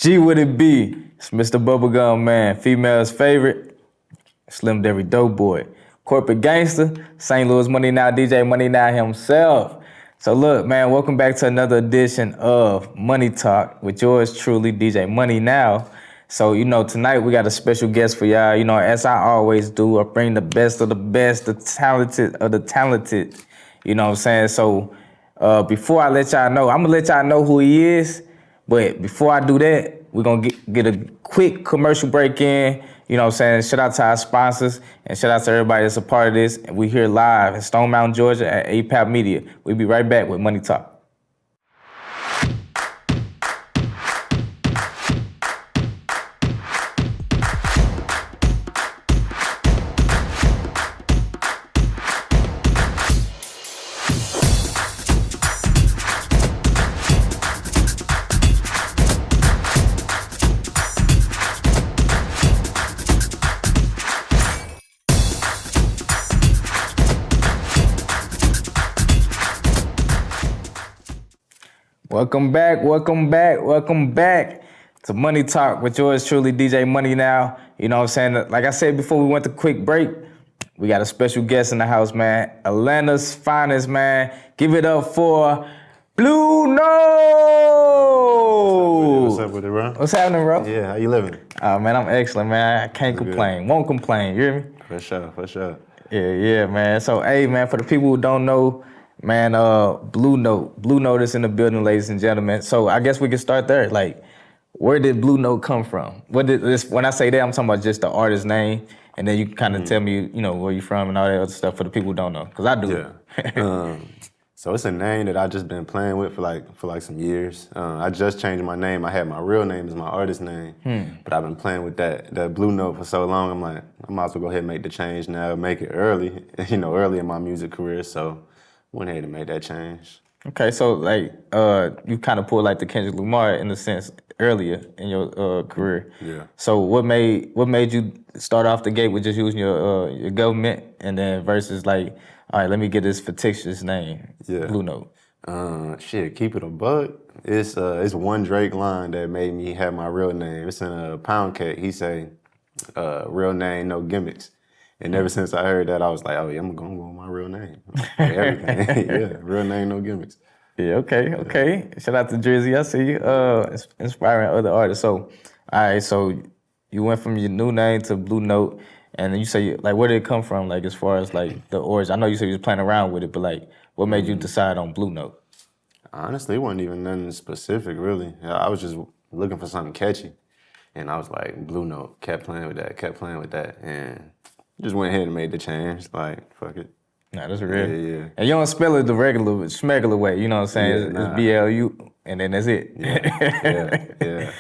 G would it be? It's Mr. Bubblegum Man, female's favorite, Slim Derry Dope Boy, corporate gangster, St. Louis MoneyNow DJ MoneyNow himself. So look, man, welcome back to another edition of Money Talk with yours truly, DJ MoneyNow. So, tonight we got a special guest for y'all. As I always do, I bring the best of the best, the talented of the talented. You know what I'm saying? So, before I let y'all know, I'm going to let y'all know who he is. But before I do that, we're going to get a quick commercial break in. You know what I'm saying? Shout out to our sponsors and shout out to everybody that's a part of this. And we here live in Stone Mountain, Georgia at APAP Media. We'll be right back with Money Talk. Welcome back to Money Talk with yours truly, DJ MoneyNow. You know what I'm saying? Like I said before we went to quick break, we got a special guest in the house, man. Atlanta's finest, man. Give it up for Blue Note. What's up with it, bro? What's happening, bro? Yeah, how you living? Man, I'm excellent, man. I can't complain. Won't complain. You hear me? For sure. Yeah, man. So, hey, man, for the people who don't know, man, Blue Note is in the building, ladies and gentlemen. So I guess we can start there. Like, where did Blue Note come from? When I say that, I'm talking about just the artist's name, and then you can kind of tell me, where you're from and all that other stuff for the people who don't know, because I do. Yeah. So it's a name that I've just been playing with for like some years. I just changed my name. I had my real name as my artist name, but I've been playing with that Blue Note for so long. I'm like, I might as well go ahead and make the change now, make it early, early in my music career. So went ahead and made that change. Okay, so like you kind of pulled like the Kendrick Lamar in a sense earlier in your career. Yeah. So what made you start off the gate with just using your government and then versus like, all right, let me get this fictitious name, Blue Note. Keep it a buck. It's one Drake line that made me have my real name. It's in a Pound Cake. He say, real name, no gimmicks. And ever since I heard that, I was like, oh yeah, I'm going to go with my real name. Everything. Yeah, real name, no gimmicks. Yeah, okay. Shout out to Drizzy. I see you inspiring other artists. So, all right, so you went from your new name to Blue Note, and then you say, like, where did it come from, like, as far as, like, the origin? I know you said you was playing around with it, but, like, what made you decide on Blue Note? Honestly, it wasn't even nothing specific, really. I was just looking for something catchy, and I was like, Blue Note, kept playing with that, and just went ahead and made the change, like, fuck it. Nah, that's real. Yeah. And you don't spell it the regular, smegular way, you know what I'm saying? It's B-L-U, and then that's it. Yeah.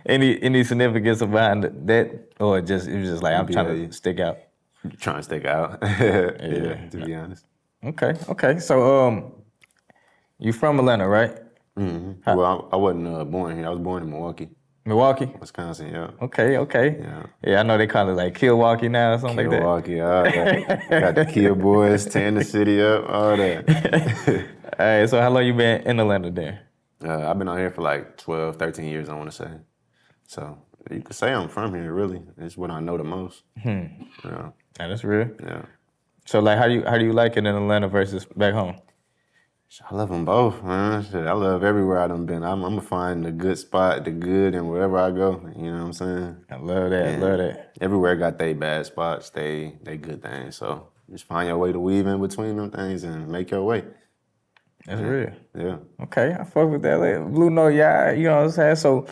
Any significance behind that, or it was just like, I'm trying to stick out? Trying to stick out, to be honest. Okay. So, you from Atlanta, right? Mm-hmm. Well, I wasn't born here. I was born in Milwaukee. Milwaukee? Wisconsin, yeah. Okay. Yeah, I know they call it like Killwalkie now or something like that. Milwaukee, got the Kill Boys, tearing the city up, all that. All right, so how long you been in Atlanta then? I've been out here for like 12, 13 years, I want to say. So you could say I'm from here, really. It's what I know the most. Yeah. That's real. Yeah. So like, how do you like it in Atlanta versus back home? I love them both, man. Shit, I love everywhere I done been. I'm going to find the good spot, the good, and wherever I go. You know what I'm saying? I love that. Everywhere got they bad spots, they good things. So just find your way to weave in between them things and make your way. That's real. Yeah. Okay, I fuck with that. Like, Blue Note, yeah, you know what I'm saying?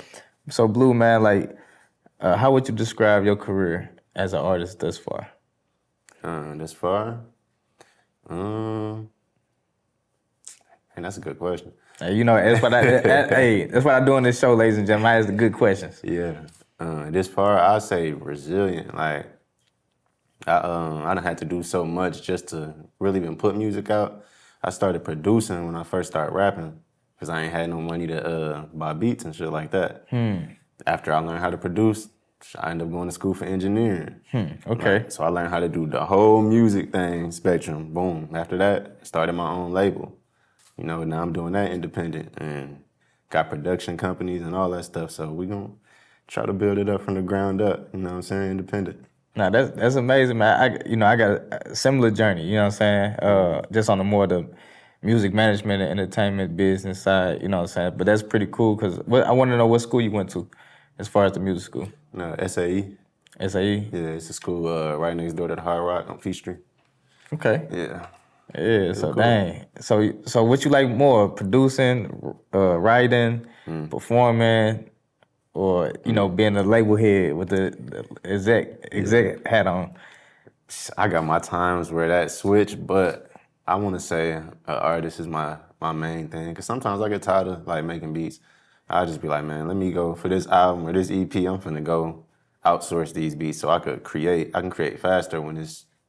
So Blue, man, like, how would you describe your career as an artist thus far? Thus far? And that's a good question. That's what that's what I do on this show, ladies and gentlemen. I ask the good questions. Yeah. This far, I say resilient. Like, I done had to do so much just to really even put music out. I started producing when I first started rapping because I ain't had no money to buy beats and shit like that. After I learned how to produce, I ended up going to school for engineering. Okay. So I learned how to do the whole music thing, spectrum, boom. After that, started my own label. Now I'm doing that independent. And got production companies and all that stuff. So we gonna try to build it up from the ground up. You know what I'm saying? Independent. Now that's amazing, man. I got a similar journey. You know what I'm saying? Just on the more the music management and entertainment business side. You know what I'm saying? But that's pretty cool because I want to know what school you went to, as far as the music school. No, SAE. SAE. Yeah, it's a school right next door to the Hard Rock on Peachtree. Okay. Yeah. Yeah. So cool. dang. So what you like more? Producing, writing, performing, or being a label head with the exec hat on? I got my times where that switch, but I want to say an artist is my main thing. Cause sometimes I get tired of like making beats. I just be like, man, let me go for this album or this EP. I'm finna go outsource these beats so I can create faster when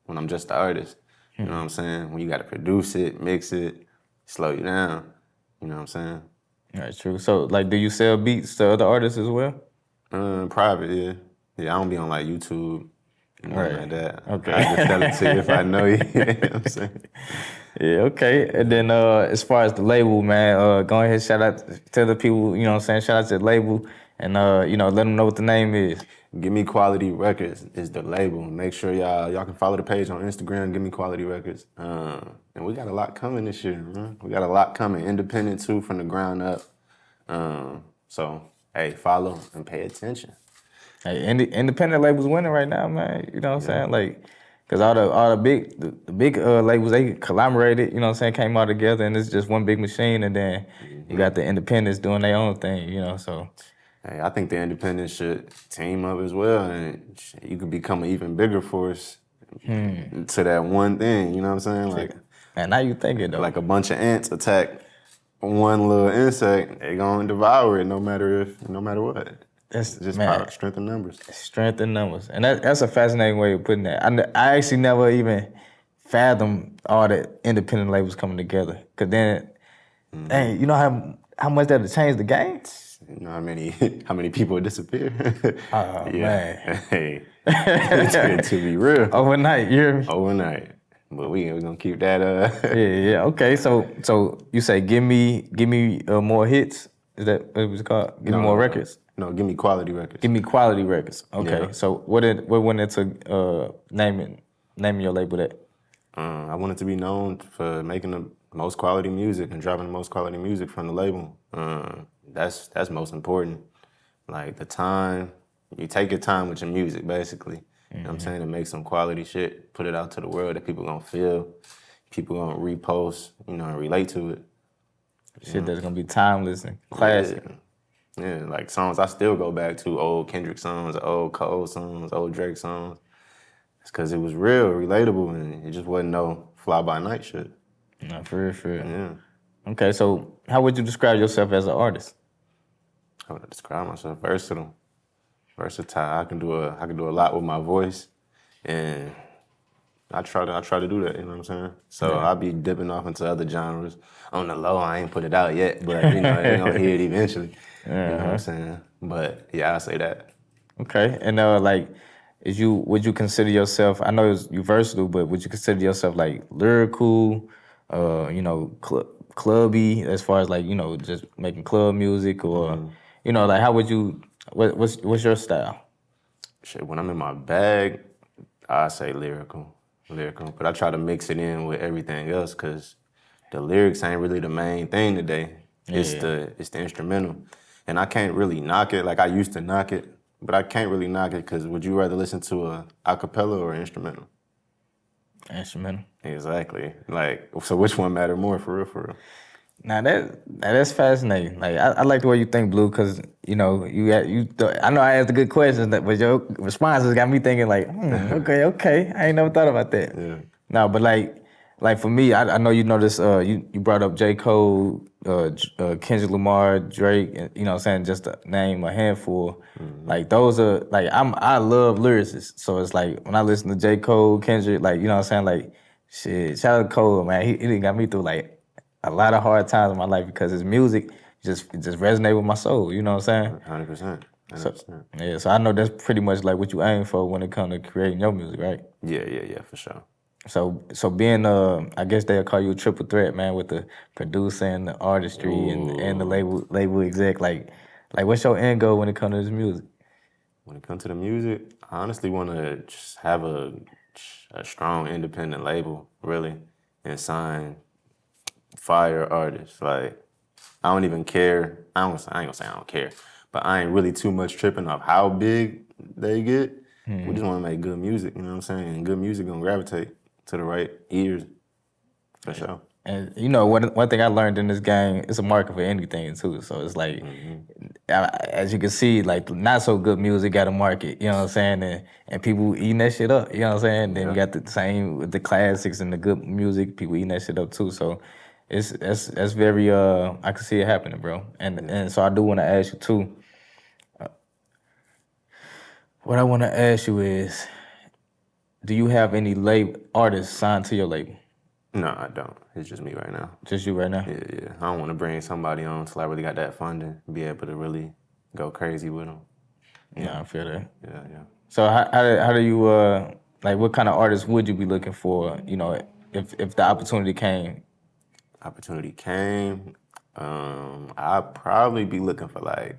I'm just the artist. You know what I'm saying? When you gotta produce it, mix it, slow you down. You know what I'm saying? That's true. So like, do you sell beats to other artists as well? Private, yeah. Yeah, I don't be on like YouTube. Right. Like that. Okay. I just tell it to you if I know you. You know what I'm saying? Yeah, okay. And then as far as the label, man, go ahead, shout out to the people, you know what I'm saying? Shout out to the label and let them know what the name is. Give Me Quality Records is the label. Make sure y'all can follow the page on Instagram, Give Me Quality Records. And we got a lot coming this year, man. We got a lot coming, independent too, from the ground up. So, hey, follow and pay attention. Hey, independent labels winning right now, man. You know what I'm saying? Like, cause all the big labels, they collaborated. You know what I'm saying? Came all together, and it's just one big machine. And then you got the independents doing their own thing. You know, so. Hey, I think the independents should team up as well, and you could become an even bigger force to that one thing. You know what I'm saying? Like, and now you thinking though. Like a bunch of ants attack one little insect, they gonna devour it no matter what. That's just man, strength in numbers. Strength in numbers, and that's a fascinating way of putting that. I actually never even fathomed all the independent labels coming together. Cause then, dang, you know how much that'll change the game. You know how many people would disappear? Oh man, hey, to be real, overnight, you hear me? Overnight, but we gonna keep that. Yeah. Okay, so you say give me more hits. Is that what it was called? Give me more records. No, Give Me Quality Records. Give Me Quality Records. Okay. Yeah. So what went into naming your label that? I wanted to be known for making the most quality music and dropping the most quality music from the label. That's most important. Like the time, you take your time with your music, basically. You know what I'm saying? To make some quality shit, put it out to the world that people gonna feel, people gonna repost, and relate to it. Shit that's gonna be timeless and classic. Yeah, like songs I still go back to, old Kendrick songs, old Cole songs, old Drake songs. It's because it was real, relatable, and it just wasn't no fly-by-night shit. No, for real. Yeah. Okay, so how would you describe yourself as an artist? I would describe myself versatile. I can do a lot with my voice, and I try to do that. You know what I'm saying? So I'll be dipping off into other genres. On the low, I ain't put it out yet, but they gonna hear it eventually. You know what I'm saying? But yeah, I say that. Okay, and would you consider yourself? I know you versatile, but would you consider yourself like lyrical? Clubby as far as like just making club music, or like how would you? What's your style? Shit, when I'm in my bag, I say lyrical, but I try to mix it in with everything else because the lyrics ain't really the main thing today. It's the instrumental, and I can't really knock it. Like I used to knock it, but I can't really knock it because would you rather listen to a acapella or instrumental? Instrumental. Exactly. Like, so which one matter more for real? Now that's fascinating. Like I like the way you think, Blue, because I know I asked the good questions, but your responses got me thinking like, okay, I ain't never thought about that. Yeah. No, but like for me, I know you know this. You brought up J. Cole, Kendrick Lamar, Drake, and you know what I'm saying, just to name a handful. Like those are like I love lyricists, so it's like when I listen to J. Cole, Kendrick, like you know what I'm saying, like shit, shout out to Cole, man. He done got me through like a lot of hard times in my life because his music just resonate with my soul. You know what I'm saying? 100%. So I know that's pretty much like what you aim for when it comes to creating your music, right? Yeah, for sure. So being I guess they'll call you a triple threat, man, with the producer and the artistry and the label exec. Like what's your end goal when it comes to this music? When it comes to the music, I honestly want to just have a strong independent label, really, and sign fire artists. Like, I don't even care. I ain't gonna say I don't care, but I ain't really too much tripping off how big they get. We just want to make good music, you know what I'm saying? And good music gonna gravitate to the right ears, for sure. And you know, one thing I learned in this game, it's a market for anything too. So it's like, as you can see, like not so good music got a market. You know what I'm saying? And people eating that shit up. You know what I'm saying? Then you got the same with the classics and the good music. People eating that shit up too. So that's very I can see it happening, bro. And so I do want to ask you too. What I want to ask you is, do you have any artists signed to your label? No, I don't. It's just me right now. Just you right now? Yeah. I don't want to bring somebody on until I really got that funding, be able to really go crazy with them. Yeah, I feel that. Yeah. So how do you like? What kind of artists would you be looking for? You know, if the opportunity came. Opportunity came. I'd probably be looking for like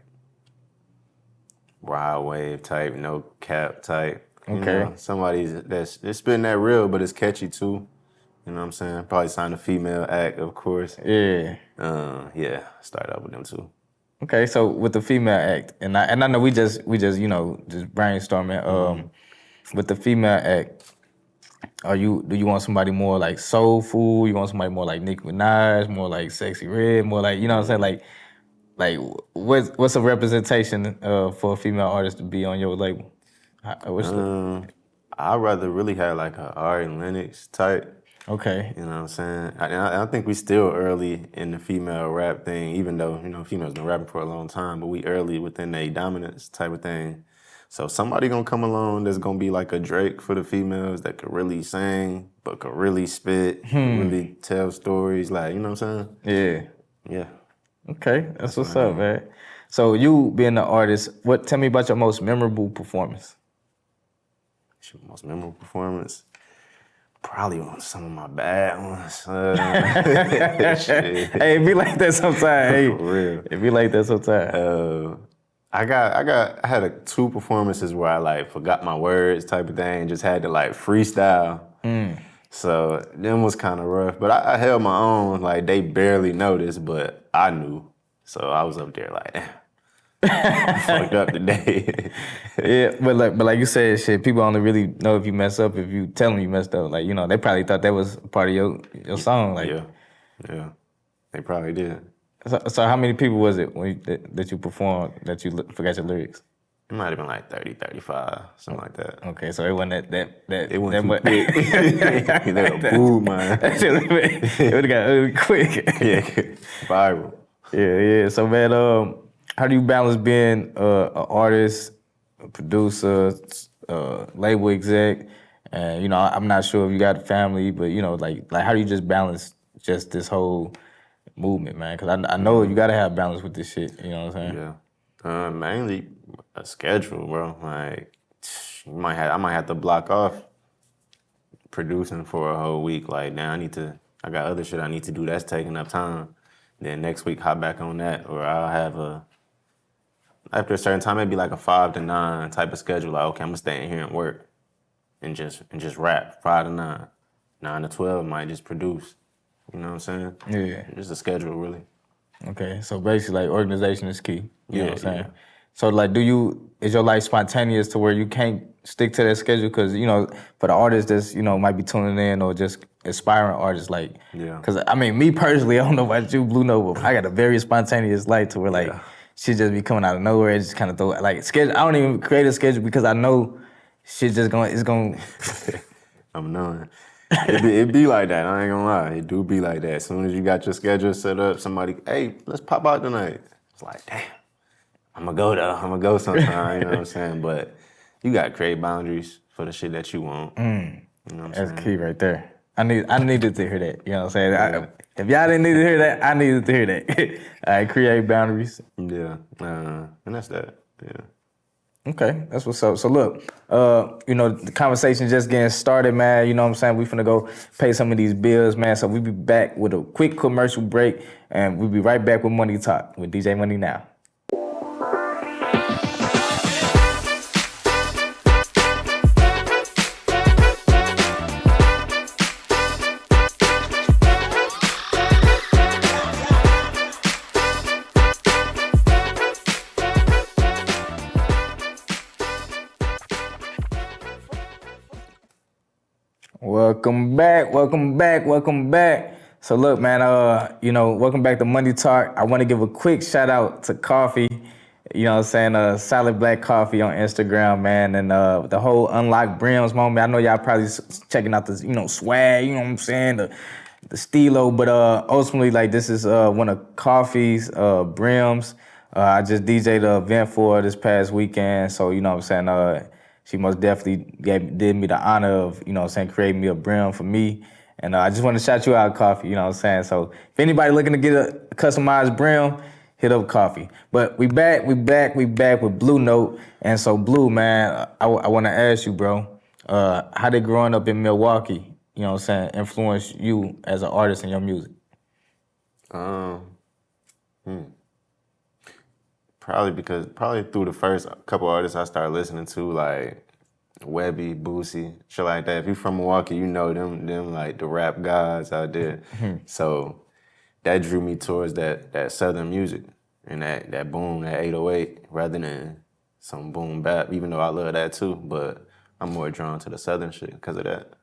wild wave type, no cap type. You know, somebody that's spitting that real, but it's catchy too. You know what I'm saying? Probably sign a female act, of course. Yeah. Start out with them too. Okay, so with the female act, and I know we just you know just brainstorming. With the female act, do you want somebody more like soulful? You want somebody more like Nicki Minaj, more like Sexy Red, more like, you know what I'm saying? Like what's a representation for a female artist to be on your label? I'd rather really have like a Ari Lennox type. Okay. You know what I'm saying? I think we still early in the female rap thing, even though, you know, females been rapping for a long time, but we early within a dominance type of thing. So somebody gonna come along that's gonna be like a Drake for the females that could really sing, but could really spit, could really tell stories, like, you know what I'm saying? Yeah. Okay, that's what's up, man. So you being an artist, tell me about your most memorable performance. Most memorable performance? Probably on some of my bad ones. Hey, it be like that sometimes. Hey, for real. It be like that sometimes. I had 2 performances where I like forgot my words type of thing, just had to like freestyle. So them was kind of rough, but I held my own. Like they barely noticed, but I knew. So I was up there like, damn. I fucked up today. Yeah, but like you said, shit, people only really know if you mess up if you tell them you messed up. Like, you know, they probably thought that was part of your song. Like, yeah, they probably did. So how many people was it that you performed that you forgot your lyrics? It might have been like 30, 35, something like that. Okay, so it wasn't that it wasn't too quick. They were booed, man. It would have got ugly quick. Yeah, viral. Yeah. So man, how do you balance being an artist, a producer, label exec, and you know, I'm not sure if you got a family, but you know, like how do you just balance just this whole movement, man? Because I know you gotta have balance with this shit. You know what I'm saying? Yeah. Mainly a schedule, bro. Like I might have to block off producing for a whole week. Like now I got other shit I need to do that's taking up time. Then next week hop back on that, or I'll have after a certain time, it'd be like a 5 to 9 type of schedule. Like, okay, I'm gonna stay in here and work and just rap 5 to 9. 9 to 12 might just produce. You know what I'm saying? Yeah. Just a schedule, really. Okay, so basically, like, organization is key. You know what I'm saying? Yeah. So, like, is your life spontaneous to where you can't stick to that schedule? Because, you know, for the artists that's, you know, might be tuning in or just aspiring artists, like, because, I mean, me personally, I don't know about you, Blue Nova, I got a very spontaneous life to where, like, shit just be coming out of nowhere, just kind of throw, like, schedule. I don't even create a schedule because I know shit just it's going I'm knowing. It be like that, I ain't gonna lie. It do be like that. As soon as you got your schedule set up, somebody, hey, let's pop out tonight. It's like, damn, I'm gonna go though. I'm gonna go sometime, you know what I'm saying? But you gotta create boundaries for the shit that you want. You know what I'm saying? That's key right there. I needed to hear that, you know what I'm saying? Yeah. If y'all didn't need to hear that, I needed to hear that. I create boundaries. Yeah, and that's that, yeah. Okay, that's what's up. So look, the conversation just getting started, man. You know what I'm saying? We finna go pay some of these bills, man. So we be back with a quick commercial break, and we'll be right back with Money Talk with DJ Money Now. Welcome back. So look, man, welcome back to Money Talk. I want to give a quick shout out to coffee, you know what I'm saying, Solid Black Coffee on Instagram, man, and the whole Unlock Brims moment. I know y'all probably checking out the, swag, you know what I'm saying, the stilo, but ultimately, like, this is one of Coffee's brims. I just DJ'd an event for her this past weekend, so, you know what I'm saying, she most definitely did me the honor of, creating me a brim for me. And I just want to shout you out, Coffee, you know what I'm saying? So if anybody looking to get a customized brim, hit up Coffee. But we back with Blue Note. And so Blue, man, I want to ask you, bro, how did growing up in Milwaukee, you know what I'm saying, influence you as an artist in your music? Probably through the first couple artists I started listening to, like Webby, Boosie, shit like that. If you from Milwaukee, you know them like the rap gods out there. So that drew me towards that southern music and that boom, that 808, rather than some boom bap, even though I love that too, but I'm more drawn to the southern shit because of that.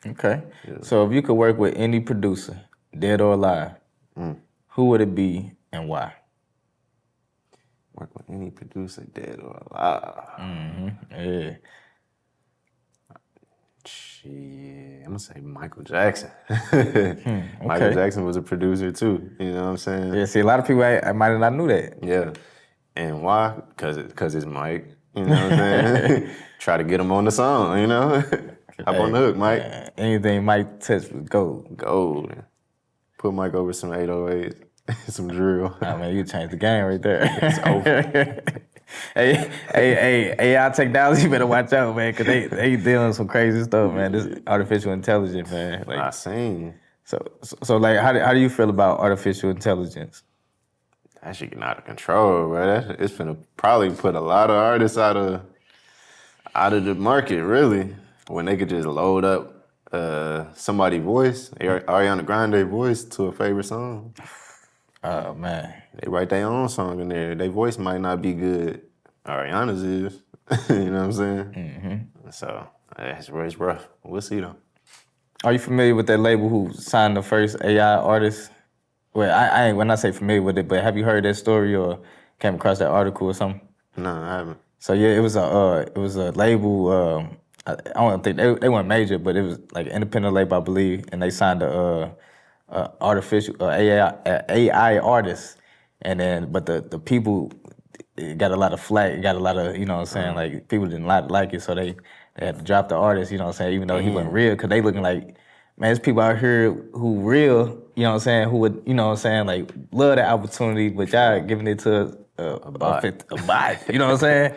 Okay. Yeah. So if you could work with any producer, dead or alive, who would it be and why? Work with any producer, dead or alive. Yeah. Shit, I'm gonna say Michael Jackson. Okay. Michael Jackson was a producer too. You know what I'm saying? Yeah. See, a lot of people I might have not knew that. Yeah. And why? Cause it's Mike. You know what I'm saying? Try to get him on the song. You know, hop on the hook, Mike. Anything Mike touch was gold. Gold. Put Mike over some 808s. Some drill. Oh man, you changed the game right there. It's over. hey, AI technology better watch out, man, because they dealing with some crazy stuff, man. This artificial intelligence, man. Like, I seen. So like, how do you feel about artificial intelligence? That shit getting out of control, bro. It's finna probably put a lot of artists out of the market, really, when they could just load up somebody's voice, Ariana Grande voice to a favorite song. Oh, man. They write their own song in there. Their voice might not be good. Ariana's is. You know what I'm saying? So, it's rough. We'll see, though. Are you familiar with that label who signed the first AI artist? Well, I ain't, when I say familiar with it, but have you heard that story or came across that article or something? No, I haven't. So, yeah, it was a label, I don't think, they weren't major, but it was like an independent label, I believe, and they signed artificial AI artists, and then but the people, it got a lot of flack, it got a lot of, you know what I'm saying, like people didn't like it, so they had to drop the artist, you know what I'm saying, even though he wasn't real, because they looking like, man, there's people out here who real, you know what I'm saying, who would, you know what I'm saying, like love the opportunity, but y'all giving it to a bot, you know what I'm saying.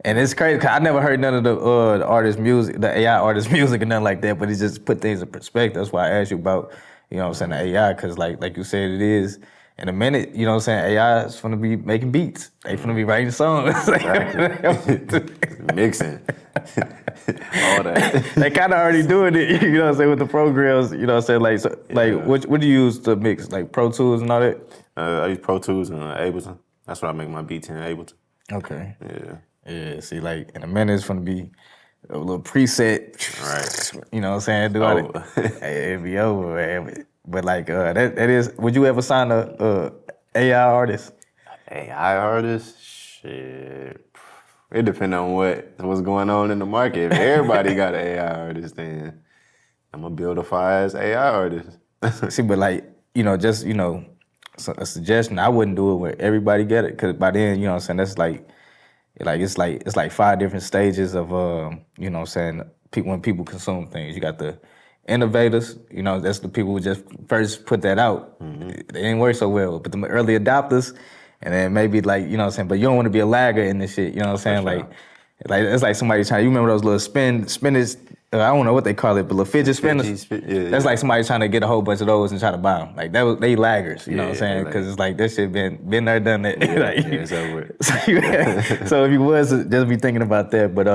And it's crazy, because I never heard none of the artist music, the AI artist music and nothing like that, but it just put things in perspective. That's why I asked you about, you know what I'm saying, the AI, because like you said, it is, in a minute, you know what I'm saying, AI is gonna be making beats. They gonna be writing songs. Mixing. All that. They kind of already doing it, you know what I'm saying, with the programs, you know what I'm saying, what do you use to mix, like Pro Tools and all that? I use Pro Tools and Ableton. That's what I make my beats in, Ableton. Okay. Yeah. Yeah, see, like, in a minute, it's gonna be a little preset. Right. You know what I'm saying? Do all that. It'll be over, man. But like, that is, would you ever sign a AI artist? AI artist? Shit. It depends on what's going on in the market. If everybody got an AI artist, then I'm gonna build a fire-ass AI artist. See, but like, just, a suggestion, I wouldn't do it where everybody get it, because by then, you know what I'm saying, that's like, it's like 5 different stages of, you know what I'm saying, when people consume things. You got the innovators, that's the people who just first put that out. They didn't work so well. But the early adopters, and then maybe like, you know what I'm saying, but you don't want to be a lagger in this shit, you know what I'm saying? Sure. Like it's like somebody trying, you remember those little spinners, I don't know what they call it, but little fidget spinners? That's like somebody trying to get a whole bunch of those and try to buy them. Like they laggers, you know what I'm saying? Because it's like, this shit been there, done that. Yeah, like, it's over with. So if you was to just be thinking about that, but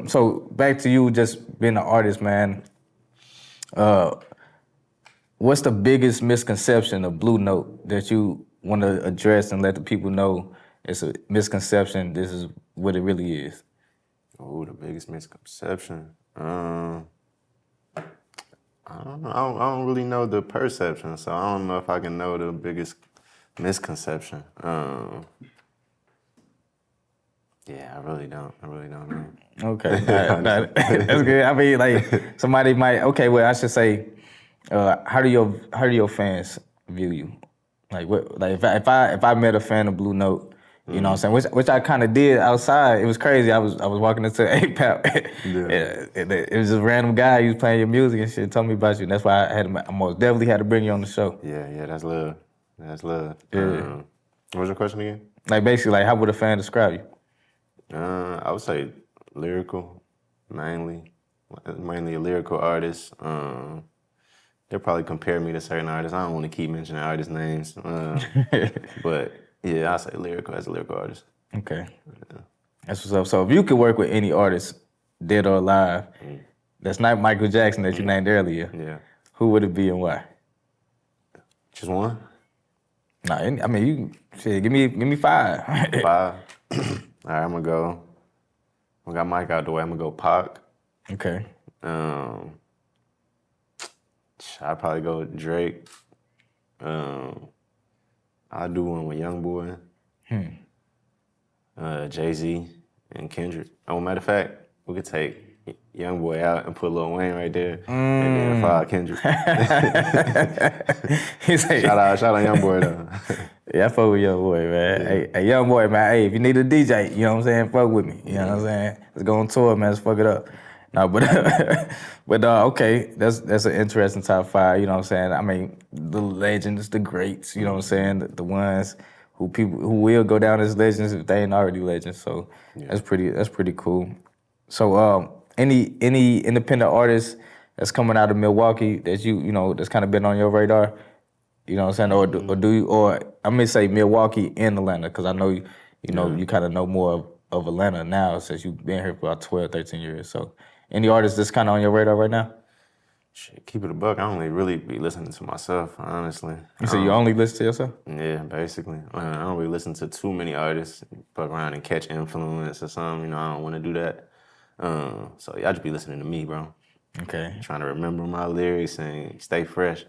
so back to you just being an artist, man. What's the biggest misconception of Blue Note that you want to address and let the people know it's a misconception, this is what it really is? Oh, the biggest misconception. I don't know. I don't really know the perception, so I don't know if I can know the biggest misconception. Yeah, I really don't know. Okay, that's good. I mean, like somebody might. Okay, well, I should say, how do your fans view you? Like what? Like if I met a fan of Blue Note, you know what I'm saying, which I kind of did outside. It was crazy. I was walking into APAP. It was just a random guy. He was playing your music and shit. Told me about you. And that's why I most definitely had to bring you on the show. Yeah, that's love. That's love. Yeah. What was your question again? Like basically, like how would a fan describe you? I would say lyrical, mainly a lyrical artist. They'll probably compare me to certain artists. I don't want to keep mentioning artist names, but yeah, I say lyrical as a lyrical artist. Okay, that's what's up. So if you could work with any artist, dead or alive, that's not Michael Jackson that you named earlier, who would it be and why? Just one? Nah, I mean you. Shit, give me 5. 5. All right, I'm gonna We got Mike out the way. I'm gonna go Pac. Okay. I'd probably go with Drake. I'll do one with Youngboy. Jay-Z and Kendrick. Oh, matter of fact, we could take Youngboy out and put Lil Wayne right there, and then fire Kendrick. Shout out Youngboy though. Yeah, I fuck with Youngboy, man. Yeah. Hey, Youngboy, man. Hey, if you need a DJ, you know what I'm saying, fuck with me. You know what I'm saying? Let's go on tour, man. Let's fuck it up. No, but okay, that's an interesting top 5. You know what I'm saying? I mean, the legends, the greats. You know what I'm saying? The ones who will go down as legends if they ain't already legends. So that's pretty cool. So any independent artists that's coming out of Milwaukee that you know that's kind of been on your radar? You know what I'm saying? Or I'm gonna say Milwaukee and Atlanta, because I know you kind of know more of Atlanta now since you've been here for about 12, 13 years. So any artists that's kind of on your radar right now? Shit, keep it a buck. I only really be listening to myself, honestly. You say you only listen to yourself? Yeah, basically. I don't really listen to too many artists, fuck around and catch influence or something. You know, I don't want to do that. So I just be listening to me, bro. Okay. Trying to remember my lyrics and stay fresh.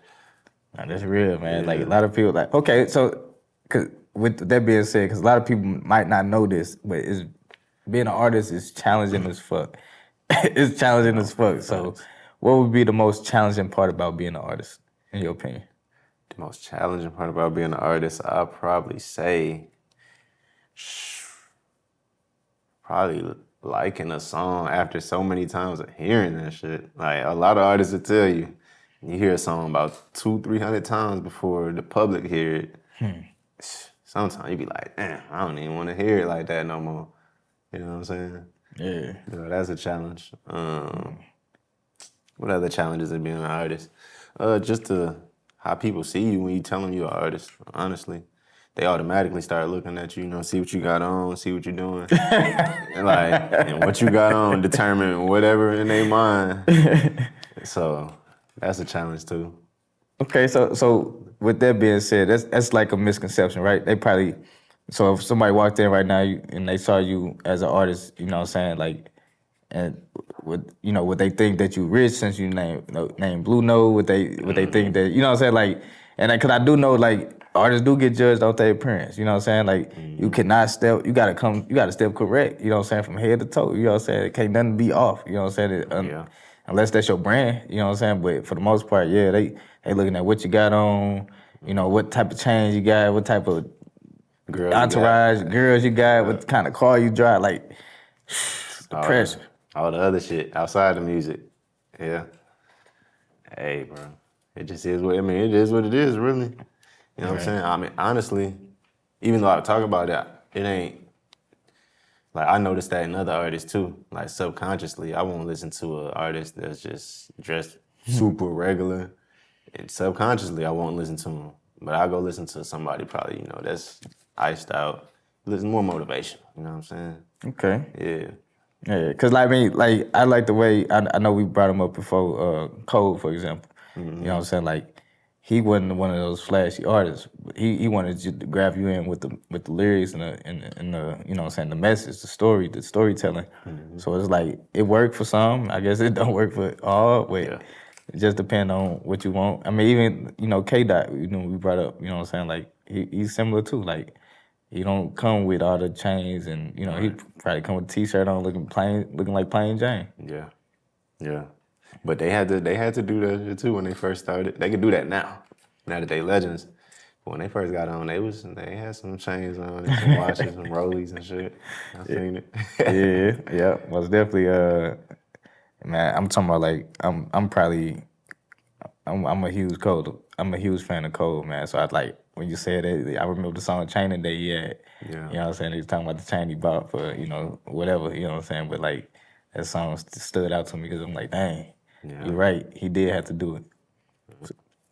Nah, that's real, man. Yeah. Like a lot of people, like, okay, so with that being said, because a lot of people might not know this, but being an artist is challenging as fuck. It's challenging as fuck. So what would be the most challenging part about being an artist, in your opinion? The most challenging part about being an artist, I'll probably say, probably liking a song after so many times of hearing that shit. Like, a lot of artists will tell you, you hear a song about 200-300 times before the public hear it. Sometimes you be like, damn, I don't even want to hear it like that no more. You know what I'm saying? Yeah. That's a challenge. What other challenges of being an artist? Just how people see you when you tell them you're an artist, honestly. They automatically start looking at you, see what you got on, see what you're doing. and what you got on determine whatever in their mind. So that's a challenge too. Okay, so with that being said, that's like a misconception, right? They probably, so if somebody walked in right now and they saw you as an artist, you know what I'm saying, like, and would they think that you rich since you name Blue Note? Would they think that, you know what I'm saying, like, and because I do know, like, artists do get judged off their appearance, you know what I'm saying? Like, you cannot you gotta step correct, you know what I'm saying, from head to toe, you know what I'm saying? It can't nothing be off, you know what I'm saying? Unless that's your brand, you know what I'm saying? But for the most part, yeah, they looking at what you got on, what type of chains you got, what type of entourage, girls you got, what kind of car you drive, like, the pressure. All the other shit outside the music, yeah. Hey, bro, it just is what, it is what it is, really. You know what I'm saying? I mean, honestly, even though I talk about it, it ain't, like, I noticed that in other artists too. Like, subconsciously, I won't listen to an artist that's just dressed super regular. And subconsciously, I won't listen to him. But I'll go listen to somebody probably, that's iced out. Listen, more motivation, you know what I'm saying? Okay. Yeah. Yeah, because like, I mean, like, I like the way, I know we brought him up before, Cole, for example. You know what I'm saying? Like, he wasn't one of those flashy artists. But he wanted you to grab you in with the lyrics and the you know what I'm saying, the message, the storytelling. So it's like, it worked for some. I guess it don't work for all, but Yeah. it just depends on what you want. I mean, even, K-Dot, we brought up, you know what I'm saying? Like, he's similar too. Like, he don't come with all the chains and, he probably come with a T-shirt on looking like plain Jane. Yeah. Yeah. But they had to do that shit too when they first started. They could do that now that they legends. But when they first got on, they had some chains on and some watches and rollies and shit. I seen it. Yeah, most definitely. Man, I'm talking about, like, I'm a huge Cole. I'm a huge fan of Cole, man. So when you said that, I remember the song Chainin' Day he had. Yeah. You know what I'm saying? He was talking about the chain he bought for, whatever, you know what I'm saying? But, like, that song stood out to me because I'm like, dang, you're right. He did have to do it.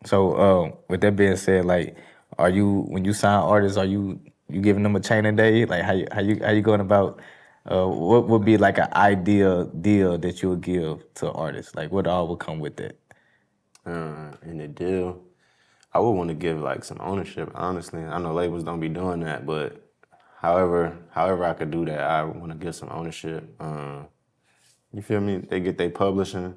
So, with that being said, like, when you sign artists, are you giving them a chain a day? Like, how you going about, what would be like an ideal deal that you would give to an artist? Like, what all would come with that? In the deal, I would want to give like some ownership, honestly. I know labels don't be doing that, but however I could do that, I want to give some ownership. You feel me? They get their publishing.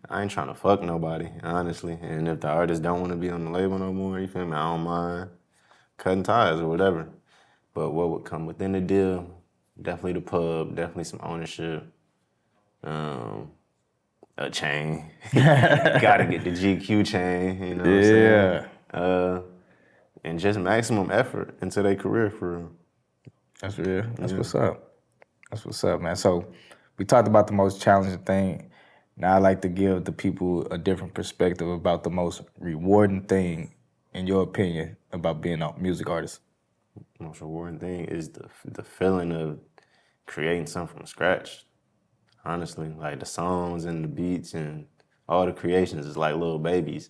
I ain't trying to fuck nobody, honestly. And if the artist don't want to be on the label no more, you feel me? I don't mind cutting ties or whatever. But what would come within the deal? Definitely the pub, definitely some ownership. A chain. Gotta get the GQ chain, you know what I'm saying? And just maximum effort into their career for real. That's real. That's what's up. That's what's up, man. So we talked about the most challenging thing. Now I like to give the people a different perspective about the most rewarding thing, in your opinion, about being a music artist. The most rewarding thing is the feeling of creating something from scratch. Honestly, like the songs and the beats and all the creations is like little babies.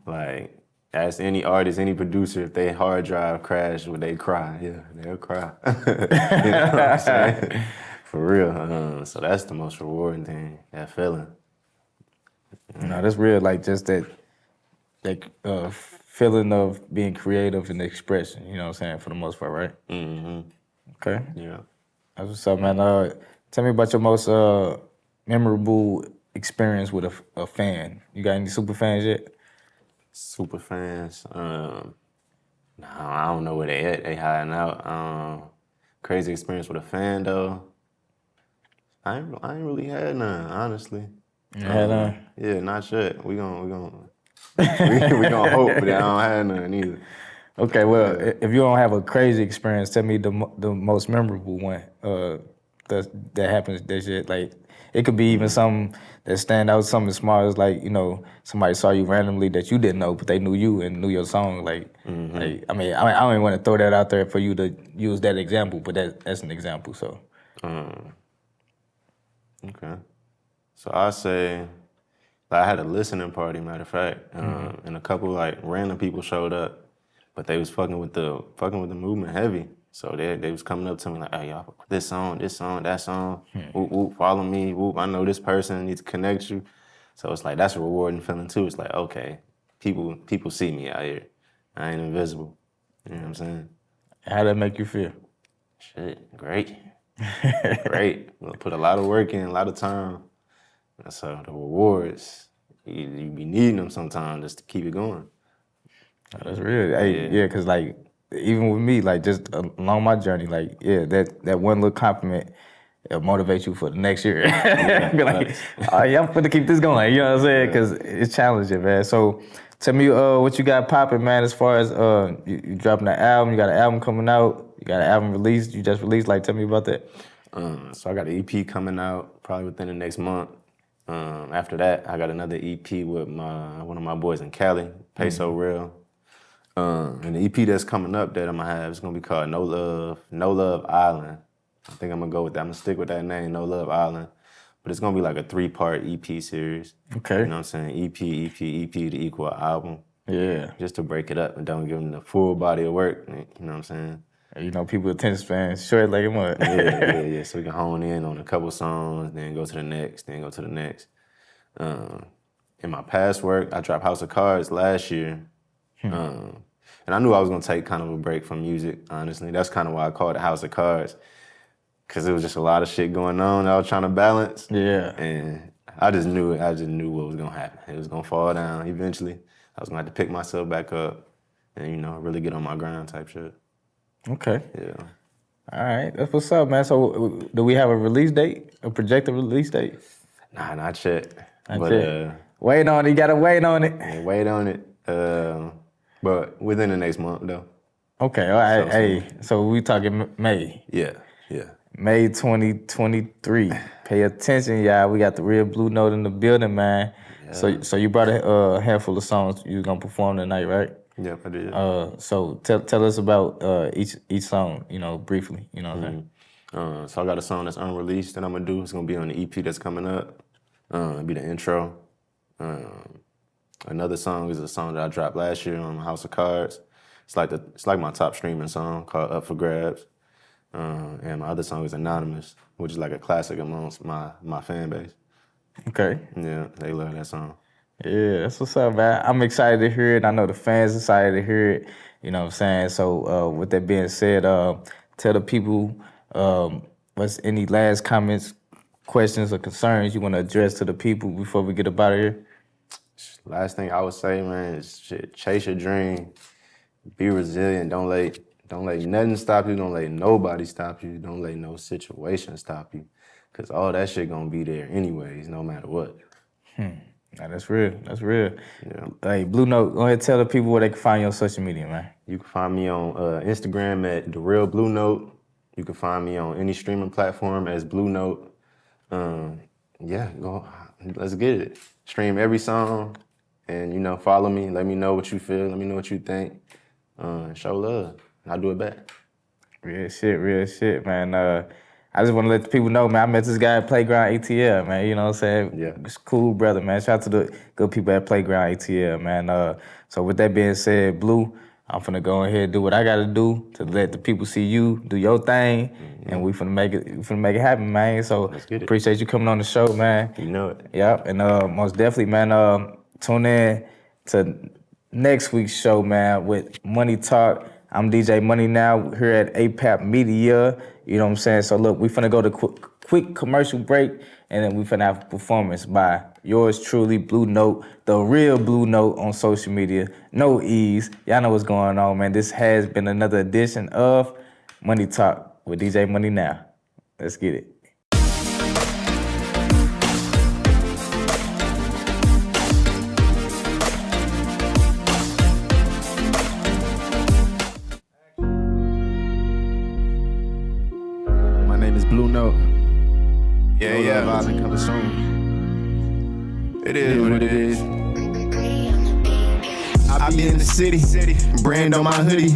Like, ask any artist, any producer, if they hard drive crash, would they cry? Yeah, they'll cry. You know what I'm saying? For real. So that's the most rewarding thing, that feeling. No, that's real. Like, just that feeling of being creative and expression, you know what I'm saying, for the most part, right? Mm-hmm. Okay. Yeah. That's what's up, man. Tell me about your most memorable experience with a fan. You got any super fans yet? Super fans. No, I don't know where they at. They hiding out. Crazy experience with a fan though. I ain't really had none, honestly. You had none? Yeah, not yet. We gonna we gonna hope, but I don't have none either. Okay, well, if you don't have a crazy experience, tell me the most memorable one that happens this year. Like, it could be even something that stand out, something small as, like, somebody saw you randomly that you didn't know, but they knew you and knew your song. Like, I mean, I don't even want to throw that out there for you to use that example, but that's an example. So. Okay. So I say, like, I had a listening party, matter of fact, and a couple like random people showed up, but they was fucking with the movement heavy. So they was coming up to me like, hey, y'all, this song, that song, whoop, whoop, follow me, whoop, I know this person, needs to connect you. So it's like, that's a rewarding feeling too. It's like, okay, people see me out here. I ain't invisible. You know what I'm saying? How that make you feel? Shit, great. Great. We'll put a lot of work in, a lot of time. So the rewards, you be needing them sometimes just to keep it going. Oh, that's real. Hey, yeah, cause like, even with me, like, just along my journey, like, that one little compliment, it'll motivate you for the next year. Be like, oh yeah, I'm gonna keep this going. You know what I'm saying? Cause it's challenging, man. So tell me what you got popping, man, as far as you dropping an album, you got an album coming out, you got an album released, you just released, like, tell me about that. So I got an EP coming out probably within the next month. After that, I got another EP with one of my boys in Cali, Peso Real. And the EP that's coming up that I'm gonna have is gonna be called No Love Island. I think I'm gonna go with that. I'm gonna stick with that name, No Love Island. But it's gonna be like a 3-part EP series. Okay. You know what I'm saying? EP to equal an album. Yeah. Just to break it up and don't give them the full body of work. You know what I'm saying? You know, people attention span short like a mud. Yeah. So we can hone in on a couple songs, then go to the next, then go to the next. In my past work, I dropped House of Cards last year. And I knew I was gonna take kind of a break from music, honestly. That's kind of why I called it House of Cards. Cause it was just a lot of shit going on that I was trying to balance. Yeah. And I just knew what was gonna happen. It was gonna fall down eventually. I was gonna have to pick myself back up and, you know, really get on my grind type shit. Okay. Yeah. All right. That's what's up, man. So do we have a release date? A projected release date? Nah, not yet. Not yet. Wait on it. You gotta wait on it. Yeah, wait on it. But within the next month, though. Okay. All right. So we talking May. Yeah. May 2023. Pay attention, y'all. We got the real Blue Note in the building, man. Yeah. So you brought a handful of songs you was gonna perform tonight, right? Yep, I did. So tell us about each song, you know, briefly. You know what I'm saying? So I got a song that's unreleased that I'm gonna do. It's gonna be on the EP that's coming up. It'll be the intro. Another song is a song that I dropped last year on House of Cards. It's like my top streaming song called Up for Grabs. And my other song is Anonymous, which is like a classic amongst my fan base. Okay. Yeah, they love that song. Yeah, that's what's up, man. I'm excited to hear it. I know the fans are excited to hear it. You know what I'm saying? So with that being said, tell the people what's any last comments, questions, or concerns you want to address to the people before we get up out of here? Last thing I would say, man, is shit, chase your dream. Be resilient. Don't let nothing stop you. Don't let nobody stop you. Don't let no situation stop you. Because all that shit gonna be there anyways, no matter what. Nah, that's real. That's real. Yeah. Hey, Blue Note, go ahead and tell the people where they can find you on social media, man. You can find me on Instagram at The Real Blue Note. You can find me on any streaming platform as Blue Note. Go. Let's get it. Stream every song and, you know, follow me. Let me know what you feel. Let me know what you think. Show love. I'll do it back. Real shit, man. I just want to let the people know, man, I met this guy at Playground ATL, man. You know what I'm saying? Yeah. It's cool, brother, man. Shout out to the good people at Playground ATL, man. So with that being said, Blue, I'm finna go ahead and do what I gotta do to let the people see you do your thing, and we finna make it happen, man. So appreciate you coming on the show, man. You know it. Yep, and most definitely, man. Tune in to next week's show, man, with Money Talk. I'm DJ MoneyNow here at APAP Media. You know what I'm saying? So look, we finna go to quick commercial break, and then we finna have a performance by yours truly, Blue Note, the real Blue Note on social media. No ease. Y'all know what's going on, man. This has been another edition of Money Talk with DJ MoneyNow. Let's get it. Blue Note. Yeah. Violent coming soon. It is what it is. I be in the city, brand on my hoodie,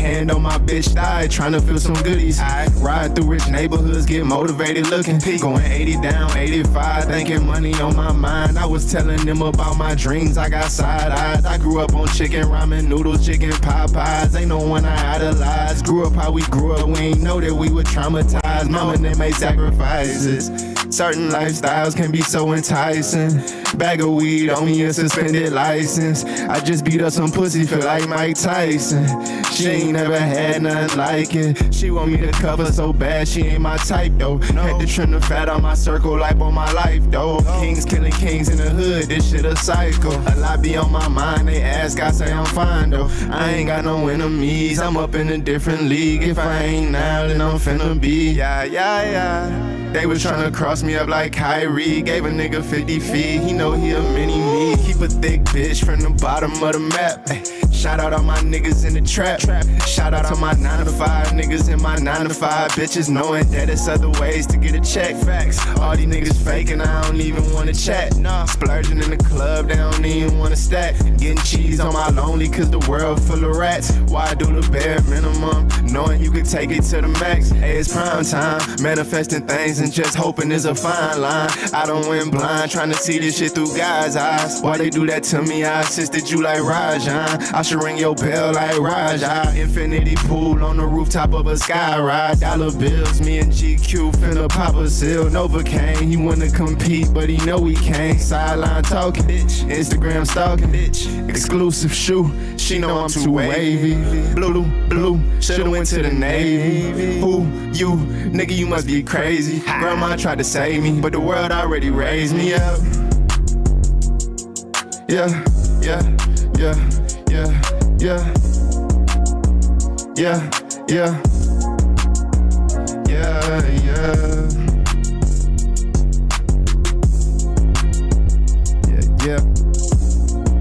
hand on my bitch thigh, tryna feel some goodies. I ride through rich neighborhoods, get motivated looking, going 80 down, 85, thinking money on my mind. I was telling them about my dreams, I got side eyes. I grew up on chicken, ramen noodles, chicken pot pies. Ain't no one I idolized. Grew up how we grew up, we ain't know that we were traumatized. Mama and them made sacrifices. Certain lifestyles can be so enticing. Bag of weed on me, a suspended license. I just beat up some pussy, feel like Mike Tyson. She ain't never had nothing like it. She want me to cover so bad, she ain't my type though. Had to trim the fat on my circle, like on my life though. Kings killing kings in the hood, this shit a cycle. A lot be on my mind, they ask, I say I'm fine though. I ain't got no enemies, I'm up in a different league. If I ain't now, then I'm finna be. Yeah. They was tryna cross me up like Kyrie. Gave a nigga 50 feet, he know he a mini-me. Keep a thick bitch from the bottom of the map. Ay, shout out all my niggas in the trap. Shout out to my 9 to 5 niggas in my 9 to 5 bitches, knowing that it's other ways to get a check. Facts. All these niggas faking, I don't even wanna chat. Splurging in the club, they don't even wanna stack. Getting cheese on my lonely cause the world full of rats. Why do the bare minimum, knowing you could take it to the max? Hey, it's prime time, manifesting things and just hoping is a fine line. I don't went blind, trying to see this shit through God's eyes. Why they do that to me? I assisted you like Rajan. I should ring your bell like Raja. Infinity pool on the rooftop of a sky ride. Dollar bills, me and GQ finna pop a seal. Novocaine, he wanna compete, but he know he can't. Sideline talking, bitch. Instagram stalking, bitch. Exclusive shoe, she know I'm too wavy. Blue, should've went to the Navy. Who, you, nigga, you must be crazy. Grandma tried to save me, but the world already raised me up. Yeah.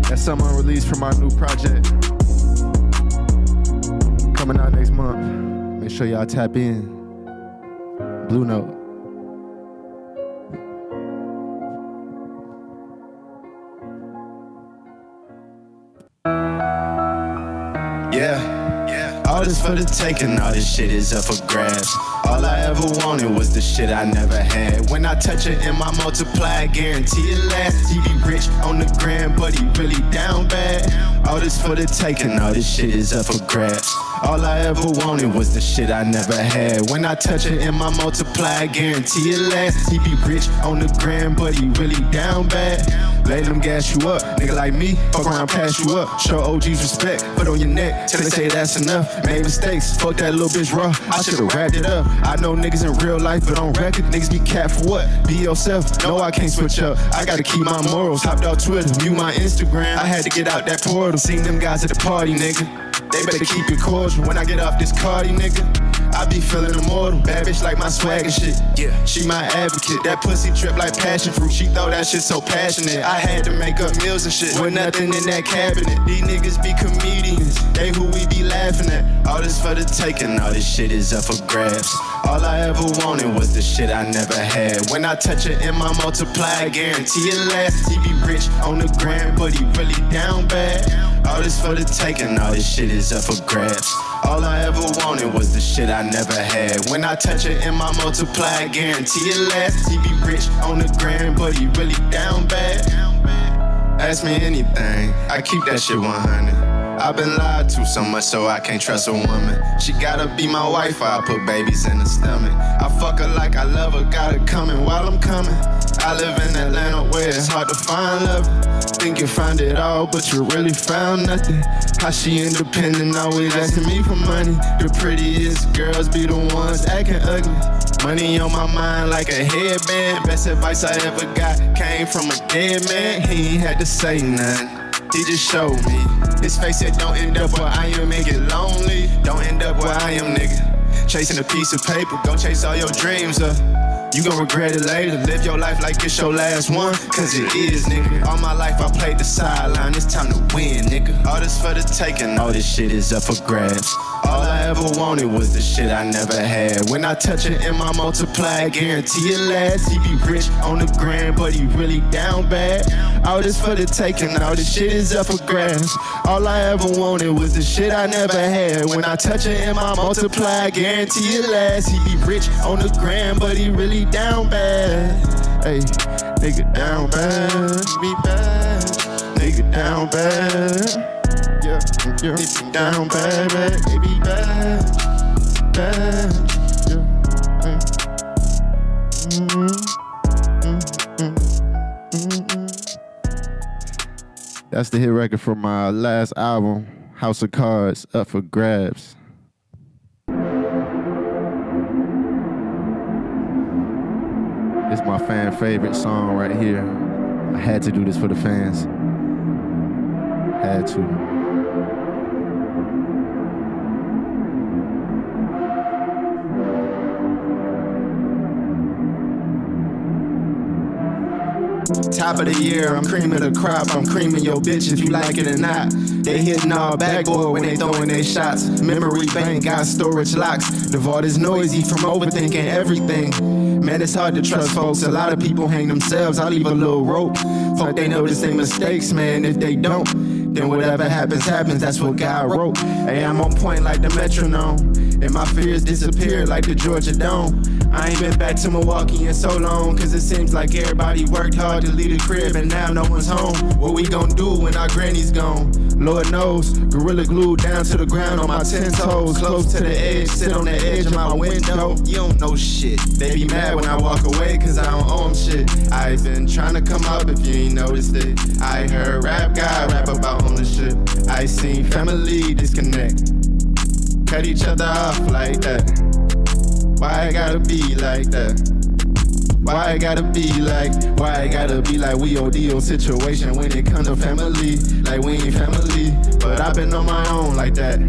That's something unreleased from our new project. Coming out next month. Make sure y'all tap in. Blue Note. Yeah. All this for the taking, all this shit is up for grabs. All I ever wanted was the shit I never had. When I touch it in my multiply, guarantee it lasts. He be rich on the gram, but he really down bad. All this for the taking, all this shit is up for grabs. All I ever wanted was the shit I never had. When I touch it in my multiply, guarantee it lasts. He be rich on the gram, but he really down bad. Let them gas you up, nigga like me, fuck around, pass you up. Show OGs respect, put on your neck, till they say that's enough. Made mistakes, fuck that little bitch raw, I should've wrapped it up. I know niggas in real life, but on record, niggas be cat for what? Be yourself, no I can't switch up. I gotta keep my morals, hopped out Twitter, mute my Instagram. I had to get out that portal, seen them guys at the party, nigga. They better keep it cordial when I get off this cardi, nigga. I be feeling immortal, bad bitch like my swag and shit. Yeah, she my advocate, that pussy trip like passion fruit. She thought that shit so passionate, I had to make up meals and shit. With nothing in that cabinet, these niggas be comedians, they who we be laughing at. All this for the taking, all this shit is up for grabs. All I ever wanted was the shit I never had. When I touch it in my multiply, guarantee it lasts. He be rich on the gram, but he really down bad. All this for the taking, all this shit is up for grabs. All I ever wanted was the shit I never had. When I touch it in my multiply, guarantee it lasts. He be rich on the gram, but he really down bad. Ask me anything, I keep that shit 100. I've been lied to so much so I can't trust a woman. She gotta be my wife or I put babies in her stomach. I fuck her like I love her, got her coming while I'm coming. I live in Atlanta where it's hard to find love. Think you found it all, but you really found nothing. How she independent, always asking me for money. The prettiest girls be the ones acting ugly. Money on my mind like a headband. Best advice I ever got came from a dead man. He ain't had to say nothing, he just showed me. His face said don't end up where I am, make it lonely. Don't end up where I am, nigga. Chasing a piece of paper, go chase all your dreams up. You gon' regret it later, live your life like it's your last one. Cause it is, nigga. All my life I played the sideline, it's time to win, nigga. All this for the taking, all this shit is up for grabs. All I ever wanted was the shit I never had. When I touch it in my multiply, guarantee it lasts. He be rich on the gram, but he really down bad. All this for the taking, all this shit is up for grabs. All I ever wanted was the shit I never had. When I touch it in my multiply, guarantee it lasts. He be rich on the gram, but he really down bad. Hey, nigga down bad, be bad. Nigga down bad. Yeah, nigga down bad, bad, be bad, bad. Yeah. That's the hit record from my last album, House of Cards, up for grabs. It's my fan favorite song right here. I had to do this for the fans. Had to. Top of the year, I'm creaming the crop. I'm creaming your bitch if you like it or not. They hitting all backboard when they throwing their shots. Memory bank got storage locks. The vault is noisy from overthinking everything. Man, it's hard to trust folks. A lot of people hang themselves. I leave a little rope. Hope they notice their mistakes, man. If they don't, then whatever happens, happens. That's what God wrote. Hey, I'm on point like the metronome. And my fears disappear like the Georgia Dome. I ain't been back to Milwaukee in so long, cause it seems like everybody worked hard to leave the crib and now no one's home. What we gon' do when our granny's gone? Lord knows, Gorilla Glue down to the ground on my 10 toes. Close to the edge, sit on the edge of my window. You don't know shit. They be mad when I walk away cause I don't owe them shit. I've been trying to come up if you ain't noticed it. I heard rap guy rap about ownership. I seen family disconnect, cut each other off like that. Why I gotta be like that? Why I gotta be like we OD on situation when it comes to family, like we ain't family. But I've been on my own like that.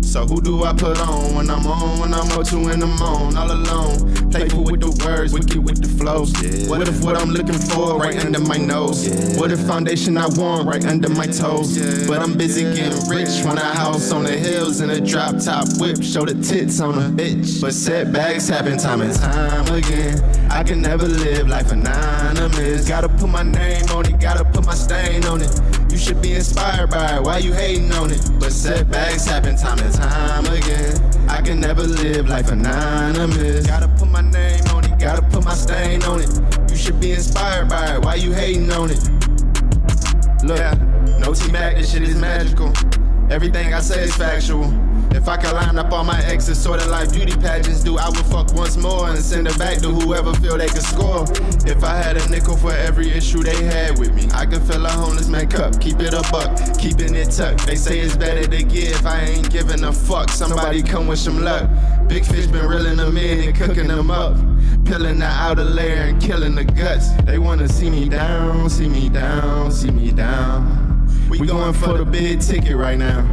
So who do I put on when I'm up 2 in the morning, all alone? Playful with the words, wicked with the flows. Yeah. What if what I'm looking for right under my nose? Yeah. What if foundation I want right under my toes? Yeah. But I'm busy getting rich, want a house on the hills and a drop top whip, show the tits on a bitch. But setbacks happen time and time again. I can never live life anonymous. Gotta put my name on it, gotta put my stain on it. You should be inspired by it, why you hating on it? But setbacks happen time and time again. I can never live life anonymous. Gotta put my name on it, gotta put my stain on it. You should be inspired by it, why you hating on it? Look, no T-Mac, this shit is magical. Everything I say is factual. If I could line up all my exes, sort of like beauty pageants do, I would fuck once more and send it back to whoever feel they could score. If I had a nickel for every issue they had with me, I could fill a homeless man cup, keep it a buck, keeping it tucked. They say it's better to give, I ain't giving a fuck. Somebody come with some luck. Big fish been reeling them in and cooking them up, peeling the outer layer and killing the guts. They wanna see me down, see me down, see me down. We going for the big ticket right now.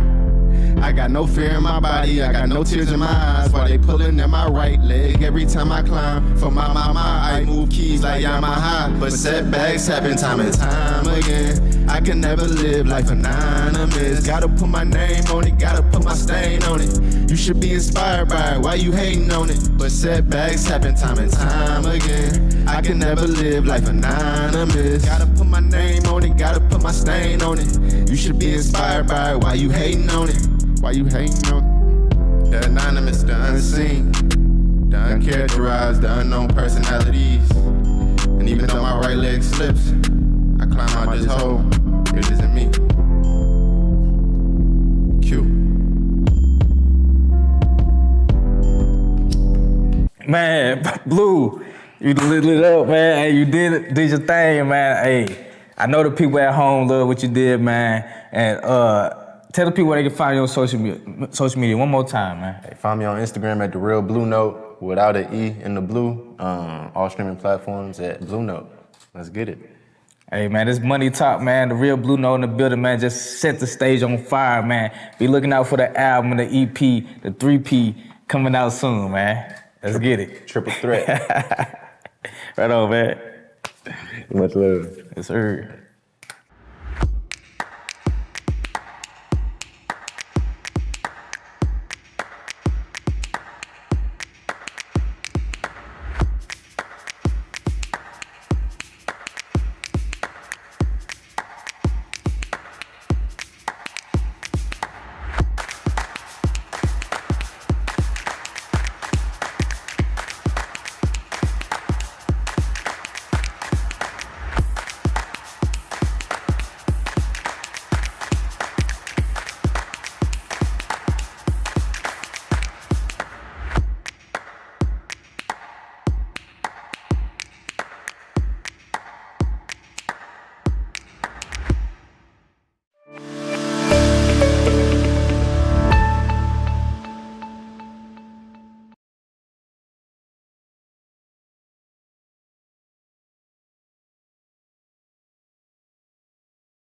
I got no fear in my body, I got no tears in my eyes while they pulling at my right leg every time I climb. For my mama, I move keys like Yamaha. But setbacks happen time and time again. I can never live life anonymous. Gotta put my name on it, gotta put my stain on it. You should be inspired by it, why you hating on it? But setbacks happen time and time again. I can never live life anonymous. Gotta put my name on it, gotta put my stain on it. You should be inspired by it, why you hating on it? Why you hating on it? The anonymous, the unseen, the uncharacterized, the unknown personalities. And even though my right leg slips, I climb out this hole, it isn't me. Q. Man, Blue, you lit it up, man. Hey, you did your thing, man. Hey, I know the people at home love what you did, man. And tell the people where they can find you on social media one more time, man. Hey, find me on Instagram at The Real Blue Note without an E in the blue. All streaming platforms at Blue Note. Let's get it. Hey, man, this Money Talk, man. The Real Blue Note in the building, man. Just set the stage on fire, man. Be looking out for the album, the EP, the 3P coming out soon, man. Let's get it. Triple threat. Right on, man. Much love. Yes, sir.